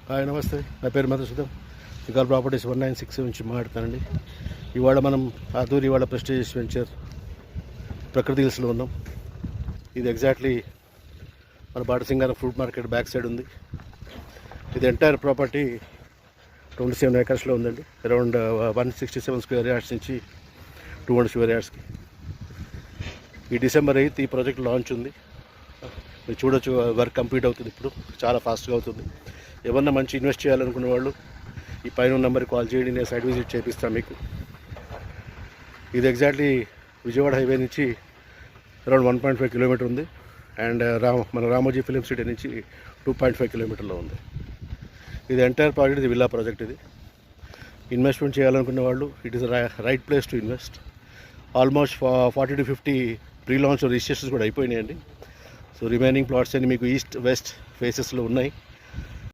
Hi నమస్తే, నా పేరు మధుసూదన్. శ్రీకాళ ప్రాపర్టీస్ 196 నుంచి మాట్లాడుతానండి. ఇవాళ మనం ఆదూరి ఇవాళ ప్రెస్టీజియస్ వెంచర్ ప్రకృతి హిల్స్లో ఉన్నాం. ఇది ఎగ్జాక్ట్లీ మన Batasingaram fruit market back side ఉంది. ఇది ఎంటైర్ ప్రాపర్టీ 27 ఏకర్స్లో ఉందండి. అరౌండ్ 167 స్క్వేర్ యార్డ్స్ నుంచి 200 స్క్వేర్ యార్డ్స్కి. ఈ డిసెంబర్ 8 ఈ ప్రాజెక్ట్ లాంచ్ ఉంది. మీరు చూడొచ్చు, వర్క్ కంప్లీట్ అవుతుంది. ఇప్పుడు చాలా ఫాస్ట్గా అవుతుంది. ఎవరన్నా మంచి ఇన్వెస్ట్ చేయాలనుకునే వాళ్ళు ఈ పైన నెంబర్కి కాల్ చేయండి, నేను సైట్ విజిట్ చేపిస్తాను మీకు. ఇది ఎగ్జాక్ట్లీ విజయవాడ హైవే నుంచి అరౌండ్ 1.5 కిలోమీటర్ ఉంది. అండ్ మన రామోజీ ఫిలిం సిటీ నుంచి 2.5 కిలోమీటర్లో ఉంది. ఇది ఎంటైర్ ప్రాజెక్ట్, ఇది విల్లా ప్రాజెక్ట్. ఇది ఇన్వెస్ట్మెంట్ చేయాలనుకునే వాళ్ళు it is right place to invest. Almost 40 to 50 pre launch registrations కూడా అయిపోయినాయండి. సో రిమైనింగ్ ప్లాట్స్ అన్ని మీకు ఈస్ట్ వెస్ట్ ఫేసెస్లో ఉన్నాయి.